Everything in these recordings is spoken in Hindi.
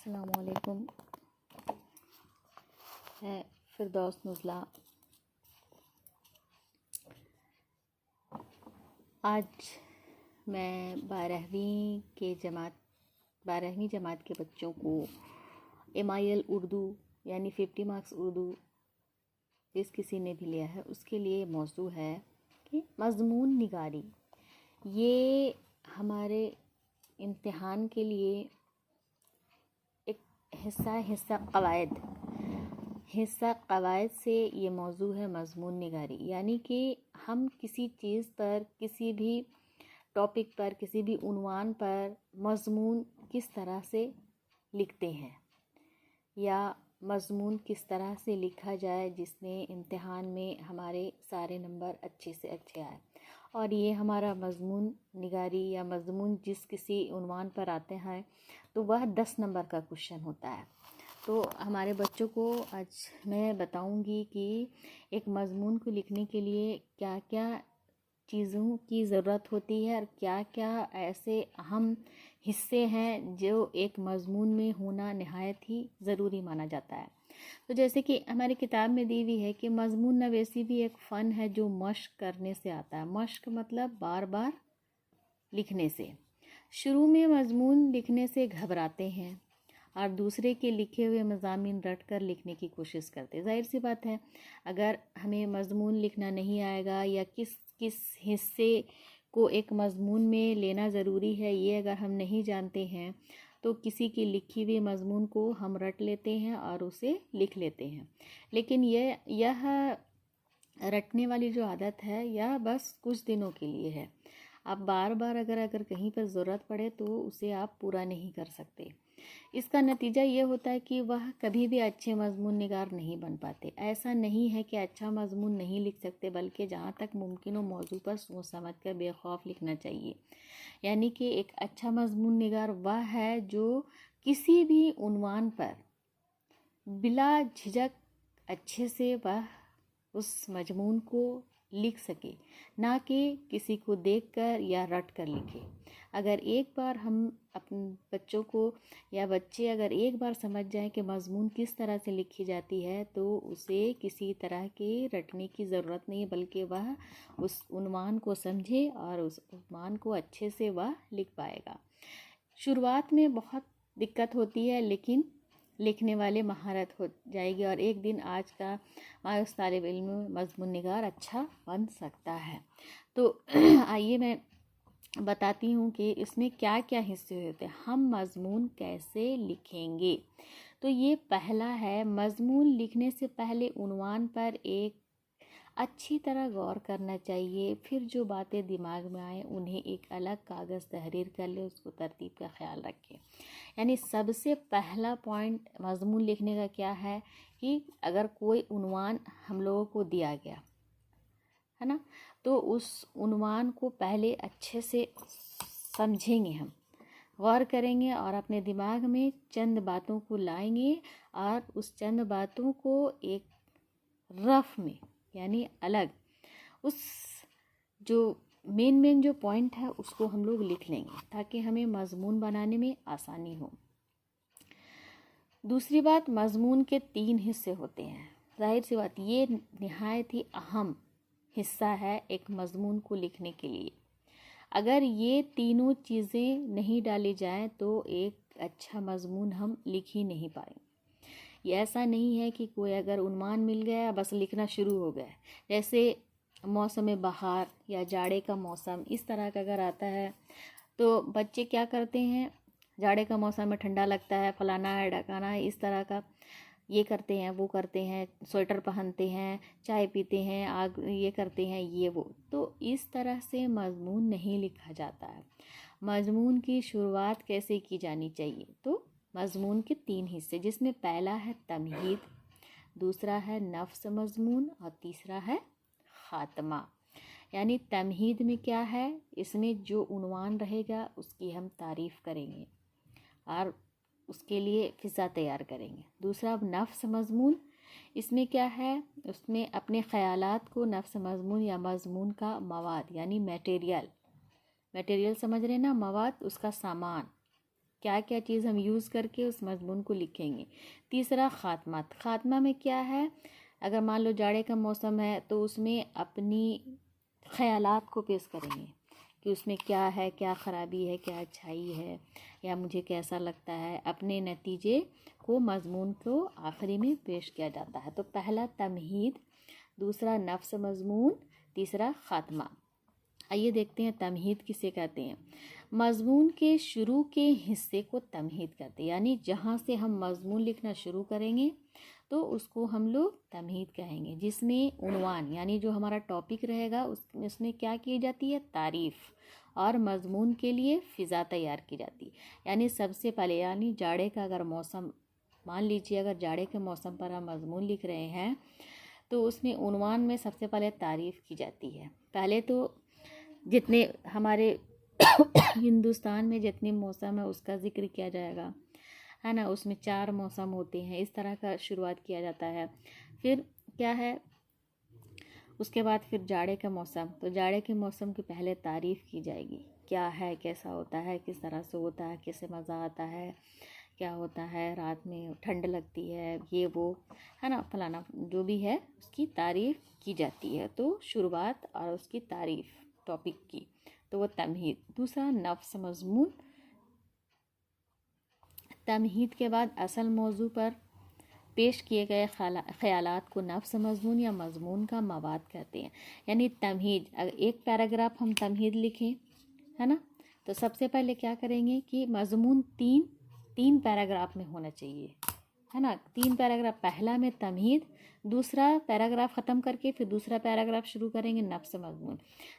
अस्सलामुअलैकुम। है फिरदौस नुज़ला। आज मैं 12वीं जमात के बच्चों को MIL उर्दू यानी 50 मार्क्स उर्दू जिस किसी ने भी लिया है उसके लिए मौजू है कि मज़मून निगारी। ये हमारे इम्तिहान के लिए एक हिस्सा क़वायद से ये मौजू है मज़मून निगारी। यानी कि हम किसी चीज़ पर, किसी भी टॉपिक पर, किसी भी उन्वान पर मज़मून किस तरह से लिखते हैं या मज़मून किस तरह से लिखा जाए जिसमें इम्तिहान में हमारे सारे नंबर अच्छे से अच्छे आए। और ये हमारा मज़मून निगारी या मज़मून जिस किसी उन्वान पर आते हैं तो वह 10 नंबर का क्वेश्चन होता है। तो हमारे बच्चों को आज मैं बताऊंगी कि एक मज़मून को लिखने के लिए क्या क्या चीज़ों की ज़रूरत होती है और क्या क्या ऐसे अहम हिस्से हैं जो एक मज़मून में होना नहायत ही ज़रूरी माना जाता है। तो जैसे कि हमारी किताब में दी हुई है कि मज़मून नवेसी भी एक फ़न है जो मश्क करने से आता है। मश्क मतलब बार बार लिखने से। शुरू में मज़मून लिखने से घबराते हैं और दूसरे के लिखे हुए मज़ामीन रट कर लिखने की कोशिश करते। ज़ाहिर सी बात है, अगर हमें मज़मून लिखना नहीं आएगा या किस किस हिस्से को एक मज़मून में लेना ज़रूरी है ये अगर हम नहीं जानते हैं तो किसी की लिखी हुई मज़मून को हम रट लेते हैं और उसे लिख लेते हैं। लेकिन यह रटने वाली जो आदत है यह बस कुछ दिनों के लिए है। आप बार बार अगर कहीं पर ज़रूरत पड़े तो उसे आप पूरा नहीं कर सकते। इसका नतीजा ये होता है कि वह कभी भी अच्छे मज़मून निगार नहीं बन पाते। ऐसा नहीं है कि अच्छा मज़मून नहीं लिख सकते, बल्कि जहाँ तक मुमकिन हो मौजू पर सोच समझ कर बेखौफ लिखना चाहिए। यानी कि एक अच्छा मज़मून निगार वह है जो किसी भी उन्वान पर बिला झिझक अच्छे से वह उस मज़मून को लिख सके, ना कि किसी को देखकर या रट कर लिखे। अगर एक बार हम अपने बच्चों को या बच्चे अगर एक बार समझ जाएं कि मज़मून किस तरह से लिखी जाती है तो उसे किसी तरह के रटने की ज़रूरत नहीं, बल्कि वह उस उन्वान को समझे और उस उन्वान को अच्छे से वह लिख पाएगा। शुरुआत में बहुत दिक्कत होती है, लेकिन लिखने वाले महारत हो जाएगी और एक दिन आज का मायूस तालिब इल्म मज़मून निगार अच्छा बन सकता है। तो आइए मैं बताती हूँ कि इसमें क्या क्या हिस्से होते हैं, हम मज़मून कैसे लिखेंगे। तो ये पहला है, मज़मून लिखने से पहले उन्वान पर एक अच्छी तरह गौर करना चाहिए। फिर जो बातें दिमाग में आए उन्हें एक अलग कागज़ तहरीर कर ले, उसको तरतीब का ख्याल रखें। यानी सबसे पहला पॉइंट मज़मून लिखने का क्या है कि अगर कोई उन्वान हम लोगों को दिया गया है ना, तो उस उन्वान को पहले अच्छे से समझेंगे, हम गौर करेंगे और अपने दिमाग में चंद बातों को लाएंगे और उस चंद बातों को एक रफ में यानी अलग उस जो मेन जो पॉइंट है उसको हम लोग लिख लेंगे ताकि हमें मज़मून बनाने में आसानी हो। दूसरी बात, मज़मून के 3 हिस्से होते हैं। जाहिर सी बात ये निहायत ही अहम हिस्सा है एक मज़मून को लिखने के लिए। अगर ये तीनों चीज़ें नहीं डाली जाएं तो एक अच्छा मज़मून हम लिख ही नहीं पाएंगे। ये ऐसा नहीं है कि कोई अगर उन्वान मिल गया बस लिखना शुरू हो गया। जैसे मौसम बहार या जाड़े का मौसम इस तरह का अगर आता है तो बच्चे क्या करते हैं, जाड़े का मौसम में ठंडा लगता है, फलाना है ढकाना है, इस तरह का ये करते हैं वो करते हैं, स्वेटर पहनते हैं, चाय पीते हैं, आग ये करते हैं ये वो। तो इस तरह से मज़मून नहीं लिखा जाता है। मज़मून की शुरुआत कैसे की जानी चाहिए, तो मज़मून के 3 हिस्से, जिसमें पहला है तमहीद, दूसरा है नफ्स मज़मून और तीसरा है ख़ात्मा। यानी तमहीद में क्या है, इसमें जो उन्वान रहेगा उसकी हम तारीफ़ करेंगे और उसके लिए फ़िज़ा तैयार करेंगे। दूसरा नफ्स मज़मून, इसमें क्या है, उसमें अपने ख़यालात को नफ्स मज़मून या मज़मून का मवाद यानी मटेरियल समझ रहे ना, मवाद उसका सामान क्या क्या चीज़ हम यूज़ करके उस मजमून को लिखेंगे। तीसरा खात्मा। खात्मा में क्या है, अगर मान लो जाड़े का मौसम है तो उसमें अपनी ख़यालात को पेश करेंगे कि उसमें क्या है, क्या ख़राबी है, क्या अच्छाई है, या मुझे कैसा लगता है। अपने नतीजे को मजमून को आखिरी में पेश किया जाता है। तो पहला तमहीद, दूसरा नफ्स मजमून, तीसरा ख़ात्मा। आइए देखते हैं तमहीद किसे कहते हैं। मजमून के शुरू के हिस्से को तमहीद कहते हैं, यानी जहाँ से हम मजमून लिखना शुरू करेंगे तो उसको हम लोग तमहीद कहेंगे, जिसमें उन्वान यानी जो हमारा टॉपिक रहेगा उसमें क्या की जाती है, तारीफ़, और मजमून के लिए फ़िज़ा तैयार की जाती है। यानी सबसे पहले, यानी जाड़े का अगर मौसम, मान लीजिए अगर जाड़े के मौसम पर हम मजमून लिख रहे हैं तो उसमें उन्वान में सबसे पहले तारीफ़ की जाती है। पहले तो जितने हमारे हिंदुस्तान में जितने मौसम है उसका ज़िक्र किया जाएगा, है ना। उसमें 4 मौसम होते हैं, इस तरह का शुरुआत किया जाता है। फिर क्या है, उसके बाद फिर जाड़े का मौसम, तो जाड़े के मौसम की पहले तारीफ़ की जाएगी, क्या है, कैसा होता है, किस तरह से होता है, कैसे मज़ा आता है, क्या होता है, रात में ठंड लगती है, ये वो, है ना, फलाना जो भी है उसकी तारीफ़ की जाती है। तो शुरुआत और उसकी तारीफ़ टॉपिक की, तो वो तमहीद। दूसरा नफ्स मजमून। तमहीद के बाद असल मौजू पर पेश किए गए ख़यालात को नफ्स मजमून या मजमून का मवाद कहते हैं। यानी तमहीद, अगर एक पैराग्राफ हम तमहीद लिखें, है ना, तो सबसे पहले क्या करेंगे कि मजमून तीन पैराग्राफ में होना चाहिए, है ना। 3 पैराग्राफ, पहला में तमहीद, दूसरा पैराग्राफ ख़त्म करके फिर दूसरा पैराग्राफ शुरू करेंगे नफ्स मजमून।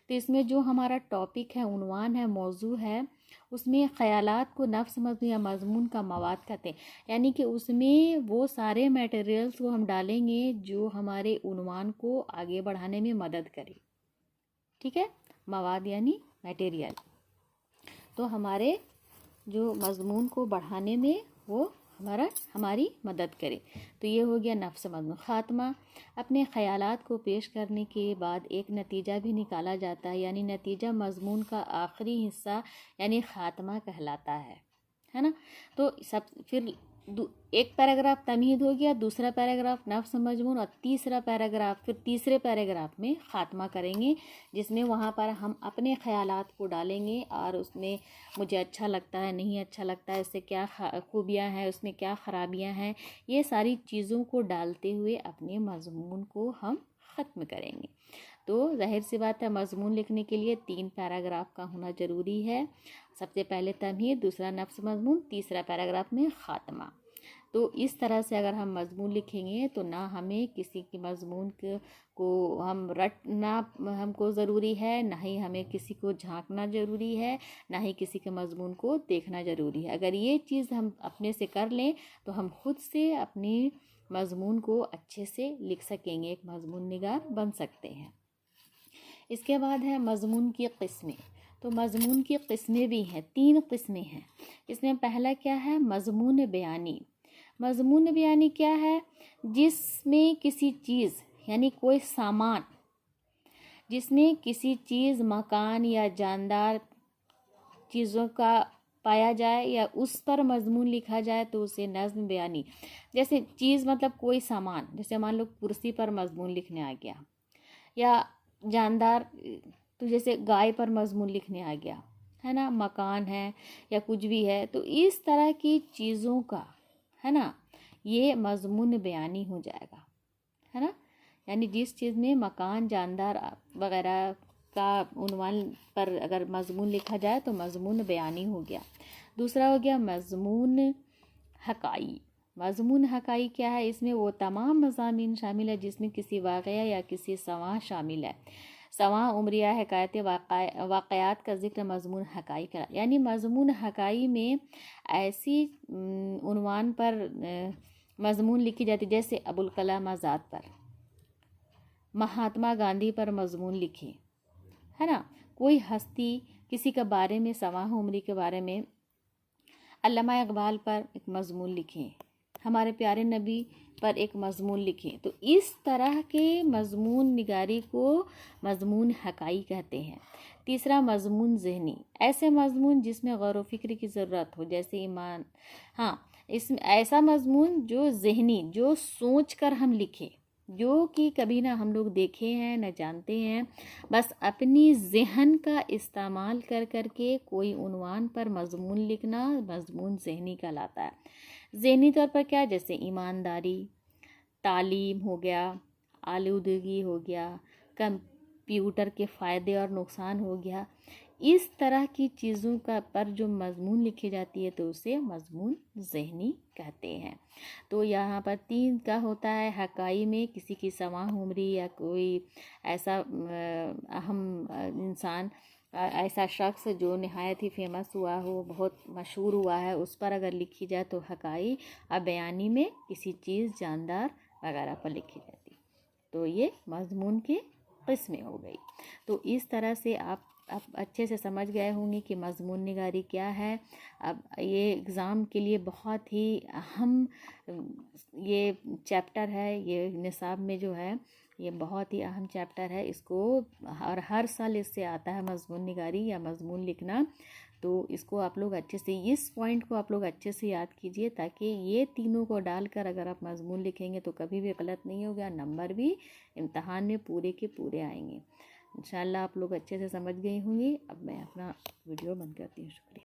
तो इसमें जो हमारा टॉपिक है, उन्वान है, मौजू है, उसमें ख़यालात को नफ्स मजमून या मजमून का मवाद कहते हैं। यानी कि उसमें वो सारे मटेरियल्स को हम डालेंगे जो हमारे उन्वान को आगे बढ़ाने में मदद करे। ठीक है, मवाद यानी मटेरियल, तो हमारे जो मजमून को बढ़ाने में वो हमारी मदद करे। तो ये हो गया नफ्स मजमून। ख़ात्मा, अपने ख़यालात को पेश करने के बाद एक नतीजा भी निकाला जाता है, यानी नतीजा मजमून का आखिरी हिस्सा यानी ख़ात्मा कहलाता है ना। तो सब फिर एक पैराग्राफ तमहीद हो गया, दूसरा पैराग्राफ नफ्स मजमून, और तीसरा पैराग्राफ फिर तीसरे पैराग्राफ में ख़ात्मा करेंगे, जिसमें वहाँ पर हम अपने ख़यालात को डालेंगे और उसमें मुझे अच्छा लगता है, नहीं अच्छा लगता है, इससे क्या खूबियाँ हैं, उसमें क्या ख़राबियाँ हैं, ये सारी चीज़ों को डालते हुए अपने मजमून को हम ख़त्म करेंगे। तो ज़ाहिर सी बात है, मजमून लिखने के लिए 3 पैराग्राफ का होना ज़रूरी है। सबसे पहले तमहीद, दूसरा नफ्स मजमून, तीसरा पैराग्राफ में ख़ात्मा। तो इस तरह से अगर हम मजमून लिखेंगे तो ना हमें किसी की मजमून को हम रटना हमको ज़रूरी है, ना ही हमें किसी को झांकना ज़रूरी है, ना ही किसी के मजमून को देखना ज़रूरी है। अगर ये चीज़ हम अपने से कर लें तो हम खुद से अपने मजमून को अच्छे से लिख सकेंगे, एक मजमून निगार बन सकते हैं। इसके बाद है मजमून की किस्में। तो मजमून की किस्में भी हैं, 3 किस्में हैं। इसमें पहला क्या है, मजमून बयानी। मजमून बयानी क्या है, जिसमें किसी चीज़ यानी कोई सामान, जिसमें किसी चीज़, मकान या जानदार चीज़ों का पाया जाए या उस पर मजमून लिखा जाए तो उसे नज़्म बयानी। जैसे चीज़ मतलब कोई सामान, जैसे मान लो कुर्सी पर मजमून लिखने आ गया, या जानदार तो जैसे गाय पर मजमून लिखने आ गया, है ना, मकान है या कुछ भी है, तो इस तरह की चीज़ों का, है ना, ये मजमून बयानी हो जाएगा, है ना। यानी जिस चीज़ में मकान, जानदार वगैरह का उन्वान पर अगर मजमून लिखा जाए तो मजमून बयानी हो गया। दूसरा हो गया मजमून हकाई। मजमून हकाई क्या है, इसमें वो तमाम मज़ामीन शामिल है जिसमें किसी वाक़या या किसी सवाह शामिल है। सवाह उमरिया हकायत वाक़यात का जिक्र मजमून हकाई का। यानी मजमून हकाई में ऐसी उन्वान पर मजमून लिखी जाती, जैसे अबुल कलाम आज़ाद पर, महात्मा गांधी पर मजमून लिखे, है ना, कोई हस्ती किसी के बारे में, सवाह उमरी के बारे में, अल्लामा इकबाल पर एक मजमून लिखें, हमारे प्यारे नबी पर एक मज़मून लिखें। तो इस तरह के मज़मून निगारी को मज़मून हकाई कहते हैं। तीसरा मज़मून ज़हनी, ऐसे मज़मून जिसमें गौर व फिक्र की ज़रूरत हो, जैसे ईमान। हाँ, इसमें ऐसा मज़मून जो ज़हनी, जो सोच कर हम लिखें, जो कि कभी ना हम लोग देखे हैं न जानते हैं, बस अपनी ज़हन का इस्तेमाल कर कर के कोई उन्वान पर मज़मून लिखना मज़मून ज़हनी कहलाता है। ज़हनी तौर पर क्या, जैसे ईमानदारी, तालीम हो गया, आलूदगी हो गया, कंप्यूटर के फ़ायदे और नुकसान हो गया, इस तरह की चीज़ों का पर जो मज़मून लिखी जाती है तो उसे मज़मून ज़हनी कहते हैं। तो यहाँ पर 3 का होता है, हकाई में किसी की समा उम्री या कोई ऐसा अहम इंसान, ऐसा शख्स जो नहायत ही फेमस हुआ हो, बहुत मशहूर हुआ है, उस पर अगर लिखी जाए तो हकाई। और बयानी में किसी चीज़ जानदार वगैरह पर लिखी जाती। तो ये मज़मून की किस्में हो गई। तो इस तरह से आप अच्छे से समझ गए होंगे कि मज़मून निगारी क्या है। अब ये एग्ज़ाम के लिए बहुत ही अहम ये चैप्टर है, ये निसाब में जो है ये बहुत ही अहम चैप्टर है। इसको और हर साल इससे आता है मज़मून निगारी या मज़मून लिखना। तो इसको आप लोग अच्छे से, इस पॉइंट को आप लोग अच्छे से याद कीजिए, ताकि ये तीनों को डालकर अगर आप मज़मून लिखेंगे तो कभी भी गलत नहीं होगा, नंबर भी इम्तहान में पूरे के पूरे आएंगे। इंशाल्लाह आप लोग अच्छे से समझ गए होंगे। अब मैं अपना वीडियो बंद करती हूँ। शुक्रिया।